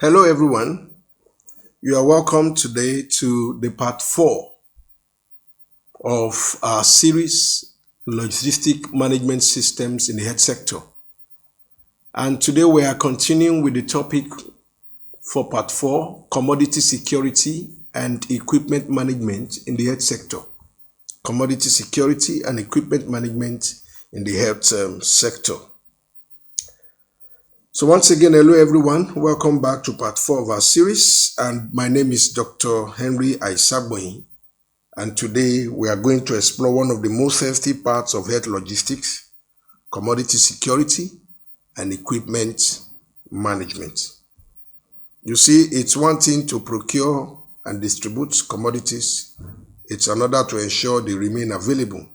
Hello everyone, you are welcome today to the part 4 of our series, Logistic Management Systems in the Health Sector. And today we are continuing with the topic for part 4, Commodity Security and Equipment Management in the Health Sector. Commodity Security and Equipment Management in the Health Sector. So once again, hello everyone, welcome back to part 4 of our series, and my name is Dr. Henry Aisagboyin, and today we are going to explore one of the most sensitive parts of health logistics, commodity security and equipment management. You see, it's one thing to procure and distribute commodities, it's another to ensure they remain available,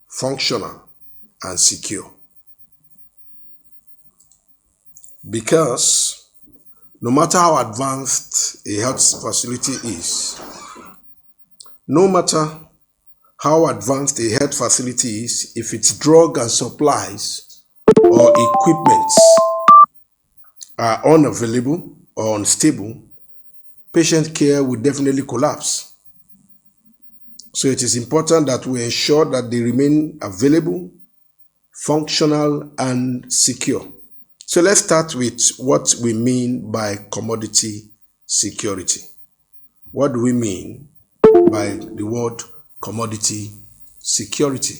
functional and secure. Because no matter how advanced a health facility is, if its drug and supplies or equipment are unavailable or unstable, patient care will definitely collapse. So it is important that we ensure that they remain available, functional, and secure. So let's start with what we mean by commodity security. What do we mean by the word commodity security?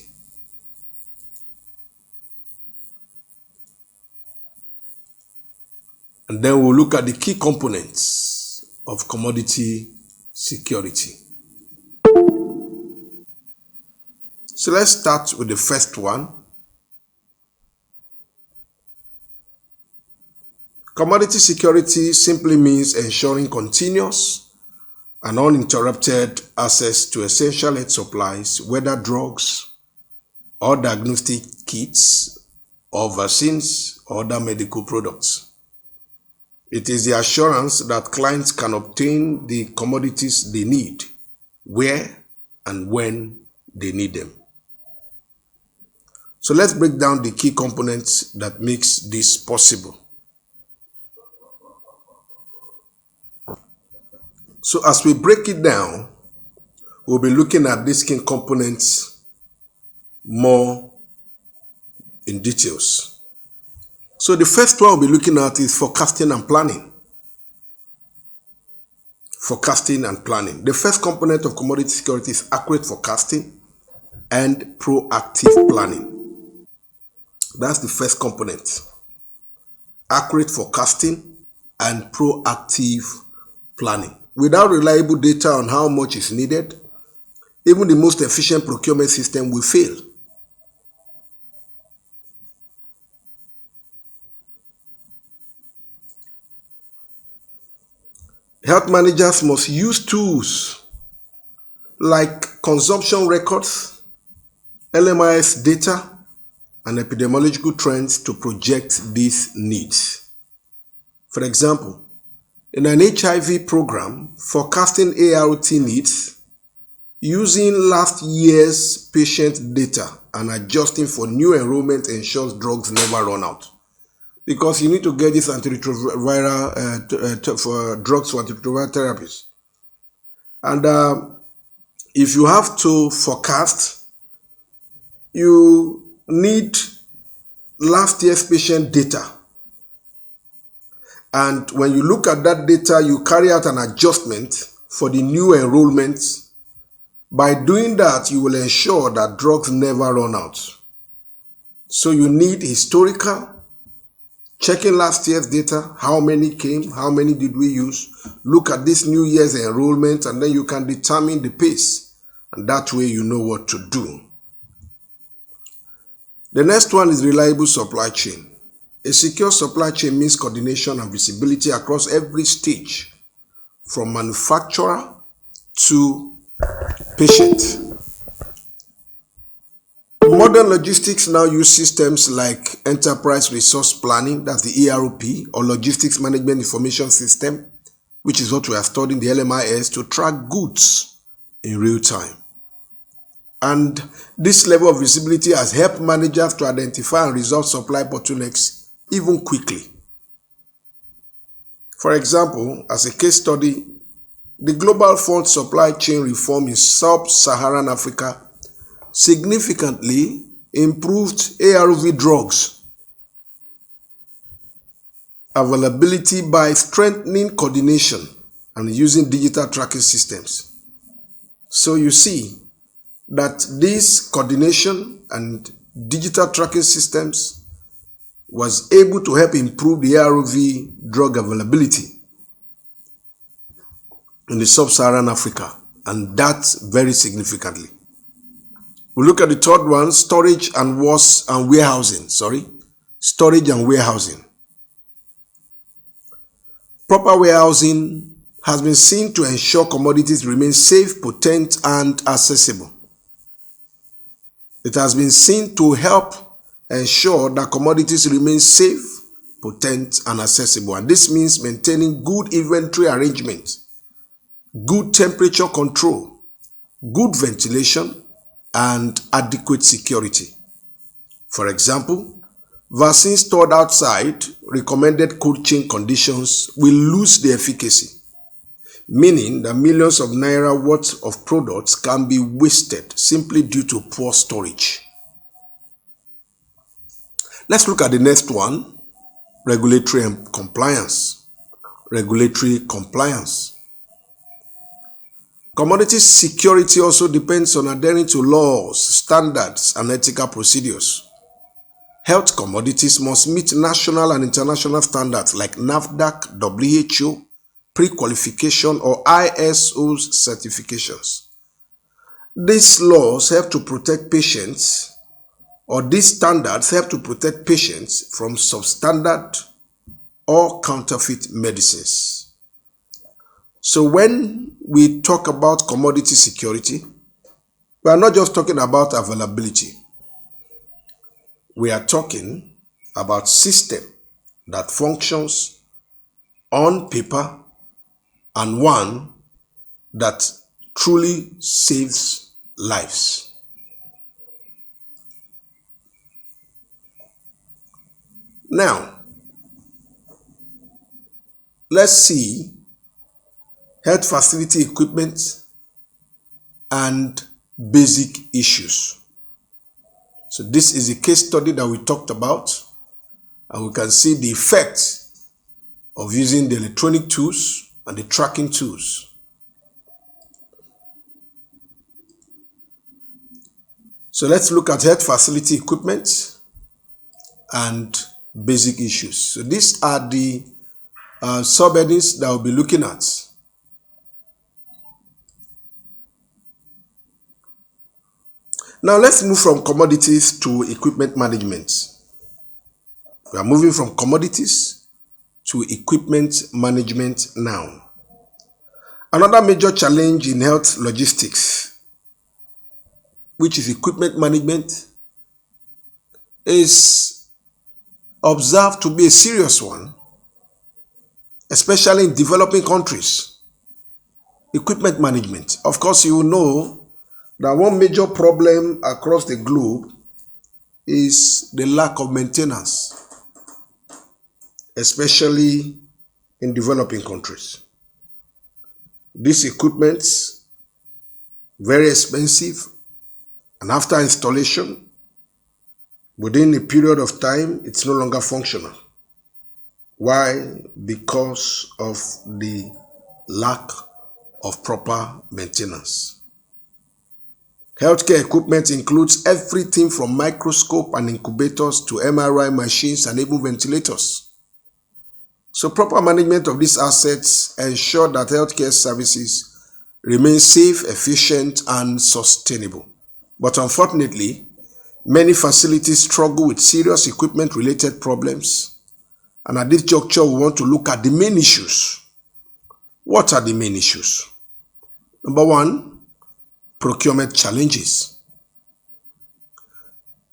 And then we'll look at the key components of commodity security. So let's start with the first one. Commodity security simply means ensuring continuous and uninterrupted access to essential health supplies, whether drugs or diagnostic kits or vaccines or other medical products. It is the assurance that clients can obtain the commodities they need, where and when they need them. So let's break down the key components that makes this possible. So as we break it down, we'll be looking at these key components more in details. So the first one we'll be looking at is forecasting and planning. Forecasting and planning. The first component of commodity security is accurate forecasting and proactive planning. That's the first component. Accurate forecasting and proactive planning. Without reliable data on how much is needed, even the most efficient procurement system will fail. Health managers must use tools like consumption records, LMS data, and epidemiological trends to project these needs. For example, in an HIV program, forecasting ART needs using last year's patient data and adjusting for new enrollment ensures drugs never run out. Because you need to get this antiretroviral for drugs for antiretroviral therapies. And if you have to forecast, you need last year's patient data. And when you look at that data, you carry out an adjustment for the new enrollments. By doing that, you will ensure that drugs never run out. So you need historical, checking last year's data, how many came, how many did we use, look at this new year's enrollment, and then you can determine the pace. And that way you know what to do. The next one is reliable supply chain. A secure supply chain means coordination and visibility across every stage, from manufacturer to patient. Modern logistics now use systems like enterprise resource planning, that's the ERP, or logistics management information system, which is what we are studying, the LMS, to track goods in real time. And this level of visibility has helped managers to identify and resolve supply bottlenecks even quickly. For example, as a case study, the global food supply chain reform in sub-Saharan Africa significantly improved ARV drugs availability by strengthening coordination and using digital tracking systems. So you see that this coordination and digital tracking systems was able to help improve the ARV drug availability in the sub-Saharan Africa, and that's very significantly. We look at the third one, storage and warehousing. Storage and warehousing. Proper warehousing has been seen to ensure commodities remain safe, potent, and accessible. It has been seen to help ensure that commodities remain safe, potent, and accessible. And this means maintaining good inventory arrangement, good temperature control, good ventilation, and adequate security. For example, vaccines stored outside recommended cold chain conditions will lose their efficacy, meaning that millions of naira worth of products can be wasted simply due to poor storage. Let's look at the next one, regulatory and compliance. Regulatory compliance. Commodity security also depends on adhering to laws, standards, and ethical procedures. Health commodities must meet national and international standards like NAFDAC, WHO, pre-qualification, or ISO certifications. These laws help to protect patients, or these standards help to protect patients from substandard or counterfeit medicines. So when we talk about commodity security, we are not just talking about availability. We are talking about system that functions on paper and one that truly saves lives. Now, let's see health facility equipment and basic issues. So this is a case study that we talked about, and we can see the effect of using the electronic tools and the tracking tools. So let's look at health facility equipment and basic issues. So these are the subheadings that we'll be looking at. Now let's move from commodities to equipment management. We are moving from commodities to equipment management now. Another major challenge in health logistics, which is equipment management, is observed to be a serious one, especially in developing countries. Equipment management. Of course, you know that one major problem across the globe is the lack of maintenance, especially in developing countries. These equipments, very expensive, and after installation, within a period of time, it's no longer functional. Why? Because of the lack of proper maintenance. Healthcare equipment includes everything from microscope and incubators to MRI machines and even ventilators. So proper management of these assets ensure that healthcare services remain safe, efficient, and sustainable. But unfortunately, many facilities struggle with serious equipment-related problems. And at this juncture, we want to look at the main issues. What are the main issues? Number one, procurement challenges.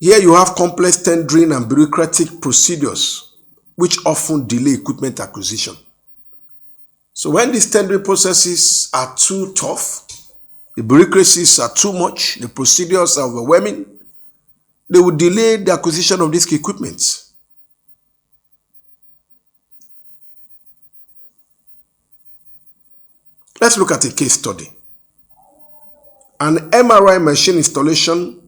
Here you have complex tendering and bureaucratic procedures which often delay equipment acquisition. So when these tendering processes are too tough, the bureaucracies are too much, the procedures are overwhelming, they will delay the acquisition of this equipment. Let's look at a case study. An MRI machine installation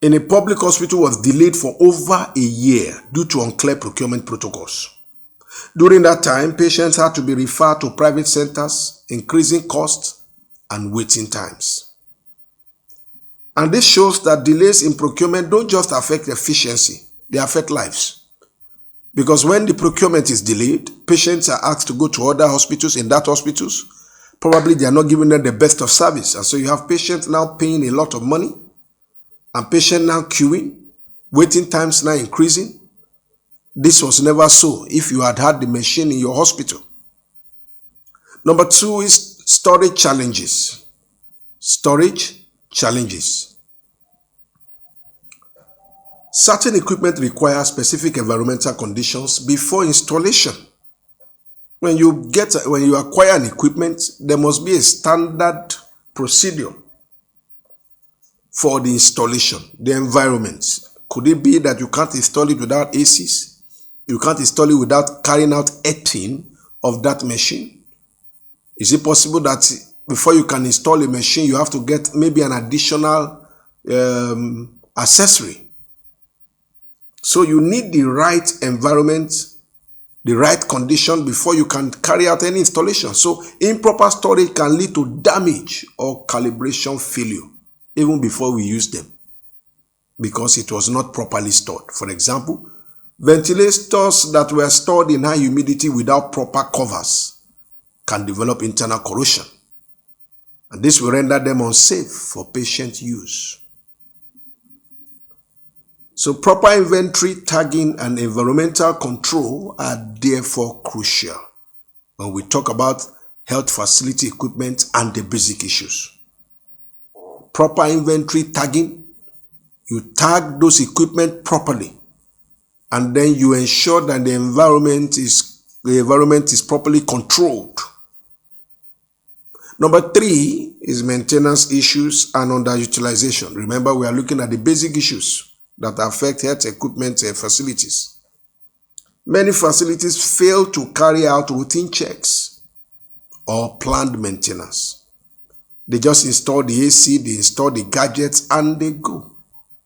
in a public hospital was delayed for over a year due to unclear procurement protocols. During that time, patients had to be referred to private centers, increasing costs and waiting times. And this shows that delays in procurement don't just affect efficiency, they affect lives. Because when the procurement is delayed, patients are asked to go to other hospitals. In that hospitals, probably they are not giving them the best of service. And so you have patients now paying a lot of money and patients now queuing, waiting times now increasing. This was never so if you had the machine in your hospital. Number 2 is storage challenges. Storage challenges. Certain equipment requires specific environmental conditions before installation. When you acquire an equipment, there must be a standard procedure for the installation, the environment. Could it be that you can't install it without ACs? You can't install it without carrying out earthing of that machine? Is it possible that before you can install a machine, you have to get maybe an additional accessory? So you need the right environment, the right condition before you can carry out any installation. So improper storage can lead to damage or calibration failure even before we use them because it was not properly stored. For example, ventilators that were stored in high humidity without proper covers can develop internal corrosion, and this will render them unsafe for patient use. So proper inventory, tagging, and environmental control are therefore crucial when we talk about health facility equipment and the basic issues. Proper inventory tagging, you tag those equipment properly, and then you ensure that the environment is properly controlled. Number 3 is maintenance issues and underutilization. Remember, we are looking at the basic issues that affect health equipment and facilities. Many facilities fail to carry out routine checks or planned maintenance. They just install the AC, they install the gadgets, and they go.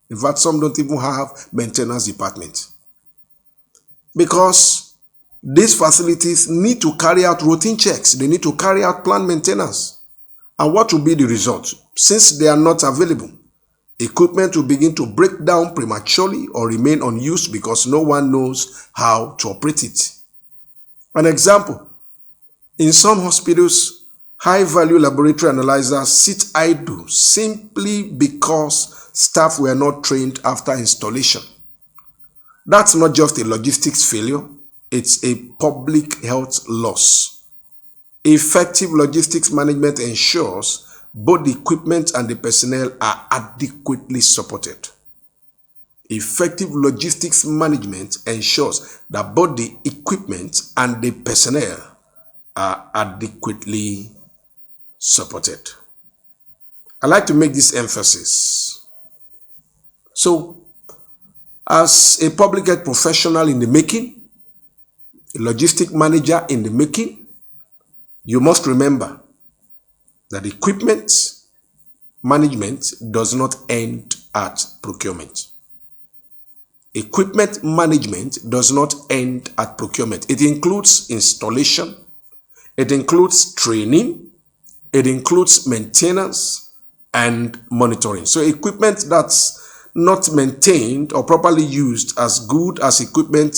In fact, some don't even have maintenance department. Because these facilities need to carry out routine checks. They need to carry out planned maintenance. And what will be the result? Since they are not available, equipment will begin to break down prematurely or remain unused because no one knows how to operate it. An example, in some hospitals, high-value laboratory analyzers sit idle simply because staff were not trained after installation. That's not just a logistics failure, it's a public health loss. Effective logistics management ensures both the equipment and the personnel are adequately supported. Effective logistics management ensures that both the equipment and the personnel are adequately supported. I like to make this emphasis. So, as a public health professional in the making, a logistic manager in the making, you must remember that equipment management does not end at procurement. Equipment management does not end at procurement. It includes installation, it includes training, it includes maintenance and monitoring. So equipment that's not maintained or properly used, as good as equipment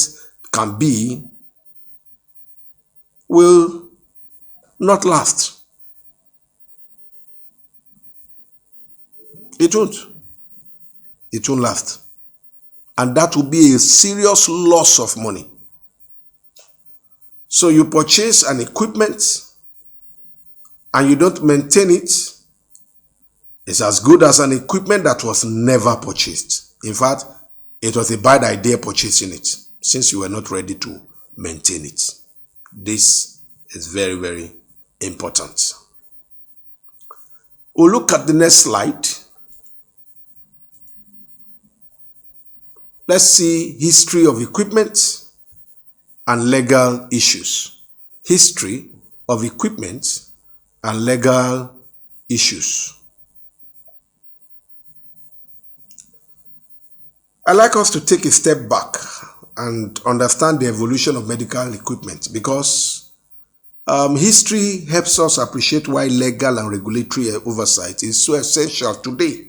can be, will not last. It won't. It won't last. And that will be a serious loss of money. So you purchase an equipment and you don't maintain it, it's as good as an equipment that was never purchased. In fact, it was a bad idea purchasing it since you were not ready to maintain it. This is very, very important. We'll look at the next slide. Let's see history of equipment and legal issues. History of equipment and legal issues. I'd like us to take a step back and understand the evolution of medical equipment, because history helps us appreciate why legal and regulatory oversight is so essential today.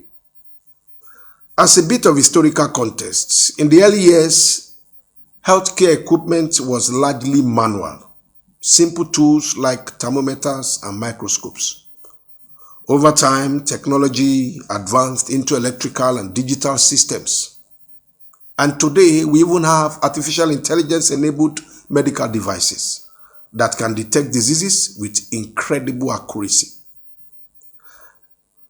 As a bit of historical context, in the early years, healthcare equipment was largely manual, simple tools like thermometers and microscopes. Over time, technology advanced into electrical and digital systems. And today, we even have artificial intelligence-enabled medical devices that can detect diseases with incredible accuracy.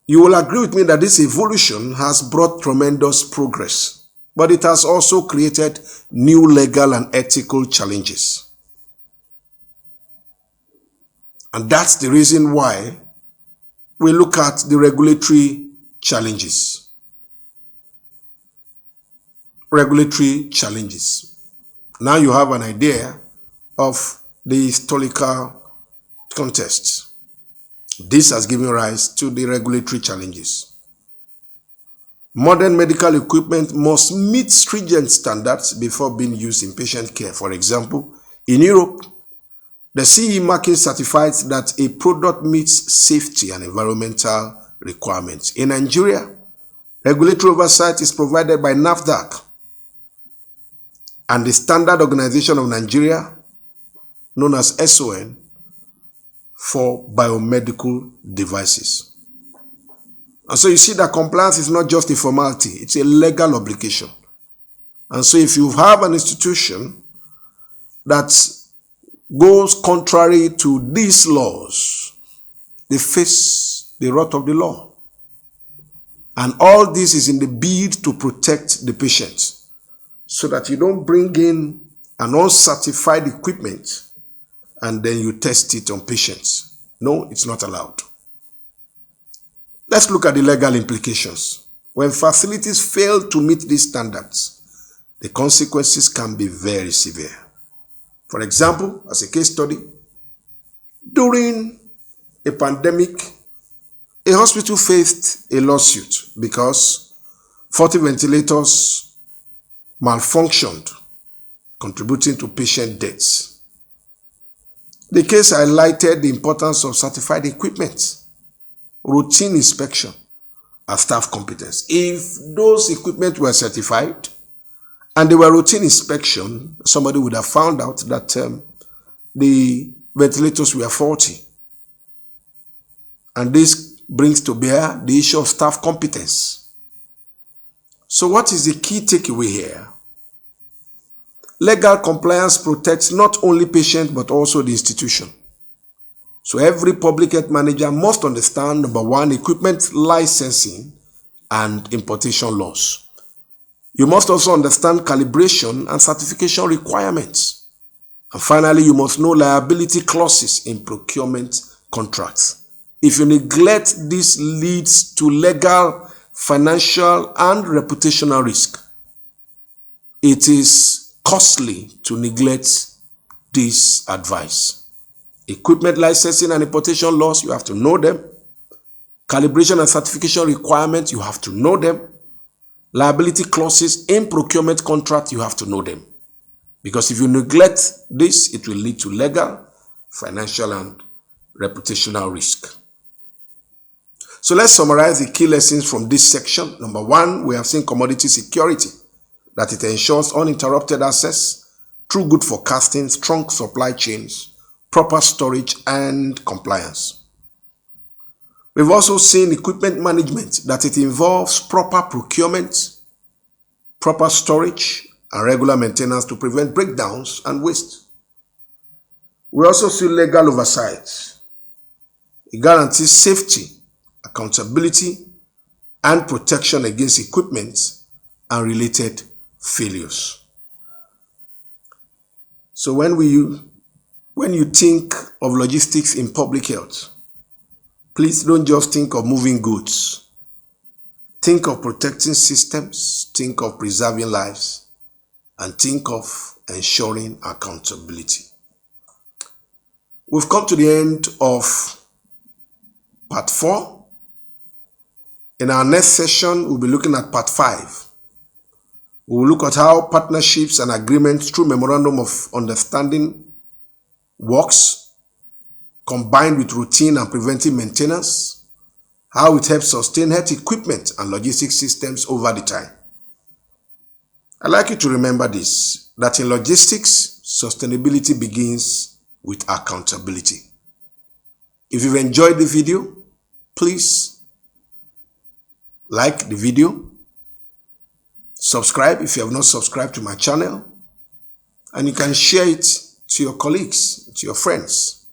You will agree with me that this evolution has brought tremendous progress, but it has also created new legal and ethical challenges. And that's the reason why we look at the regulatory challenges. Regulatory challenges. Now you have an idea of the historical context. This has given rise to the regulatory challenges. Modern medical equipment must meet stringent standards before being used in patient care. For example, in Europe, the CE marking certifies that a product meets safety and environmental requirements. In Nigeria, regulatory oversight is provided by NAFDAC and the Standard Organization of Nigeria, known as SON, for biomedical devices. And so you see that compliance is not just a formality, it's a legal obligation. And so if you have an institution that goes contrary to these laws, they face the wrath of the law. And all this is in the bid to protect the patient, so that you don't bring in an uncertified equipment and then you test it on patients. No, it's not allowed. Let's look at the legal implications. When facilities fail to meet these standards, the consequences can be very severe. For example, as a case study, during a pandemic, a hospital faced a lawsuit because 40 ventilators malfunctioned, contributing to patient deaths. The case highlighted the importance of certified equipment, routine inspection, and staff competence. If those equipment were certified and they were routine inspection, somebody would have found out that the ventilators were faulty. And this brings to bear the issue of staff competence. So what is the key takeaway here? Legal compliance protects not only patient but also the institution. So every public health manager must understand, number one, equipment licensing and importation laws. You must also understand calibration and certification requirements. And finally, you must know liability clauses in procurement contracts. If you neglect, this leads to legal, financial, and reputational risk. It is costly to neglect this advice. Equipment licensing and importation laws, you have to know them. Calibration and certification requirements, you have to know them. Liability clauses in procurement contract, you have to know them. Because if you neglect this, it will lead to legal, financial, and reputational risk. So let's summarize the key lessons from this section. Number one, we have seen commodity security, that it ensures uninterrupted access through good forecasting, strong supply chains, proper storage, and compliance. We've also seen equipment management, that it involves proper procurement, proper storage, and regular maintenance to prevent breakdowns and waste. We also see legal oversight. It guarantees safety, accountability, and protection against equipment and related failures. So when you think of logistics in public health, please don't just think of moving goods. Think of protecting systems, think of preserving lives, and think of ensuring accountability. We've come to the end of part 4. In our next session, we'll be looking at part 5. We will look at how partnerships and agreements through Memorandum of Understanding works, combined with routine and preventive maintenance, how it helps sustain health equipment and logistics systems over the time. I'd like you to remember this, that in logistics, sustainability begins with accountability. If you've enjoyed the video, please like the video, subscribe if you have not subscribed to my channel, and you can share it to your colleagues, to your friends.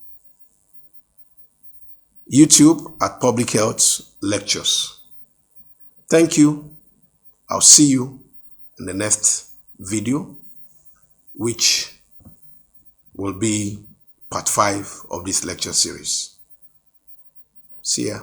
YouTube at Public Health Lectures. Thank you. I'll see you in the next video, which will be part 5 of this lecture series. See ya.